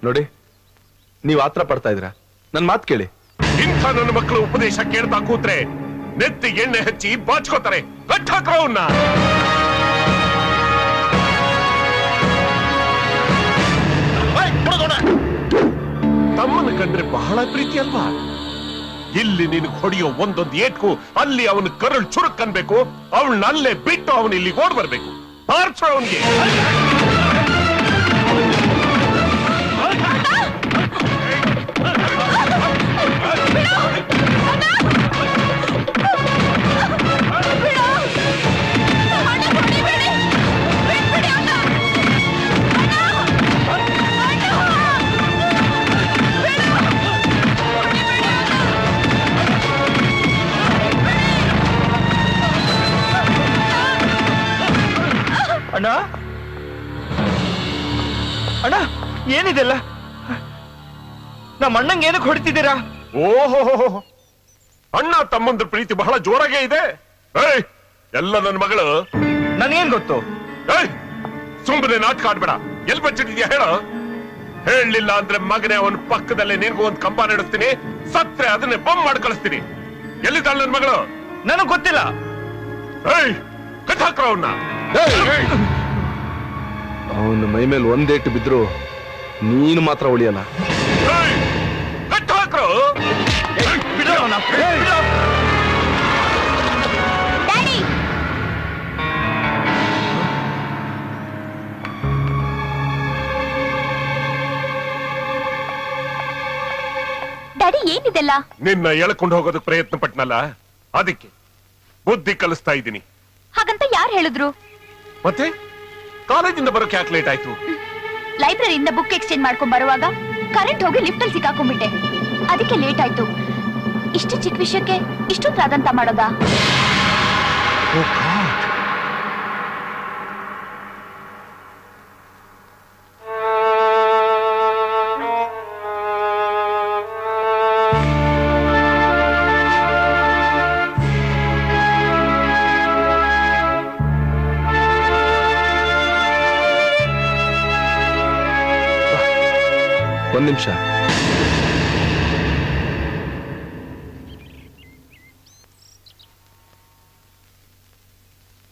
ನೋಡಿ, ನೀವ್ ಆತ್ರ ಪಡ್ತಾ ಇದ್ರ, ನನ್ ಮಾತ್ ಕೇಳಿ. ಇಂಥ ನನ್ನ ಮಕ್ಕಳು ಉಪದೇಶ ಕೇಳ್ತಾ ಕೂತ್ರೆ ನೆತ್ತಿ ಎಣ್ಣೆ ಹಚ್ಚಿ ಬಾಚ್ಕೋತಾರೆ. ಕಟ್ಟಾಕ್ರವನ್ನ ತಮ್ಮನ ಕಂಡ್ರೆ ಬಹಳ ಪ್ರೀತಿ ಅಲ್ವಾ? ಇಲ್ಲಿ ನೀನು ಹೊಡೆಯೋ ಒಂದೊಂದು ಏಟ್ಕು ಅಲ್ಲಿ ಅವನ ಕರಳು ಚುರುಕ್ ಅನ್ಬೇಕು. ಅವಳನ್ನ ಅಲ್ಲೇ ಬಿಟ್ಟು ಅವನು ಇಲ್ಲಿ ಓಡ್ ಬರ್ಬೇಕು. ಅವನಿಗೆ ಅಣ್ಣ ಅಣ್ಣ, ಏನಿದೆಲ್ಲ? ನಮ್ಮ ಅಣ್ಣಂಗೆ ಏನಕ್ಕೆ ಹೊಡಿತಿದ್ದೀರಾ? ಓಹೋ, ಅಣ್ಣ ತಮ್ಮಂದ್ರ ಪ್ರೀತಿ ಬಹಳ ಜೋರಾಗೇ ಇದೆ. ಎಲ್ಲ ನನ್ನ ಮಗಳು. ನನಗೇನ್ ಗೊತ್ತು? ಸುಮ್ಮನೆ ನಾಟಕ ಆಡ್ಬೇಡ. ಎಲ್ ಬಚ್ಚಿದ್ಯಾ ಹೇಳ. ಹೇಳಲಿಲ್ಲ ಅಂದ್ರೆ ಮಗನೇ ಅವನ ಪಕ್ಕದಲ್ಲೇ ನಿನ್ಗೂ ಒಂದು ಕಂಬ ನಡೆಸ್ತೀನಿ. ಸತ್ರೆ ಅದನ್ನೇ ಬಂದ್ ಮಾಡಿ ಕಳಿಸ್ತೀನಿ. ಎಲ್ಲಿದ್ದಾಳ ನನ್ನ ಮಗಳು? ನನಗ್ ಗೊತ್ತಿಲ್ಲ. ಕಥಾಕ್ರ ಅವನ್ನ. ಅವನ ಮೈ ಮೇಲೆ ಒಂದೇಟು ಬಿದ್ರು ನೀನು ಮಾತ್ರ ಉಳಿಯಲ್ಲ. ಕಥಾಕ್ರ ಡ್ಯಾಡಿ, ಏನಿದೆಲ್ಲ? ನಿನ್ನ ಎಳ್ಕೊಂಡು ಹೋಗೋದಕ್ಕೆ ಪ್ರಯತ್ನ ಪಟ್ನಲ್ಲ, ಅದಕ್ಕೆ ಬುದ್ಧಿ ಕಲಿಸ್ತಾ ಇದ್ದೀನಿ. ಹಾಗಂತ ಯಾರು ಹೇಳಿದ್ರು? ಮತ್ತೆ ಕಾಲೇಜಿಂದ ಬರೋಕೆ ಯಾಕೆ ಲೇಟ್ ಆಯ್ತು? ಲೈಬ್ರರಿಯಿಂದ ಬುಕ್ ಎಕ್ಸ್ಚೇಂಜ್ ಮಾಡ್ಕೊಂಡ್ ಬರುವಾಗ ಕರೆಂಟ್ ಹೋಗಿ ಲಿಫ್ಟ್ ಅಲ್ಲಿ ಸಿಕ್ಕಾಕೊಂಡ್ಬಿಟ್ಟೆ. ಅದಕ್ಕೆ ಲೇಟ್ ಆಯ್ತು. ಇಷ್ಟು ಚಿಕ್ಕ ವಿಷಯಕ್ಕೆ ಇಷ್ಟೊಂದು ರಾದಂತ ಮಾಡೋದಾ? ಒಂದ್ ನಿಮಿಷ.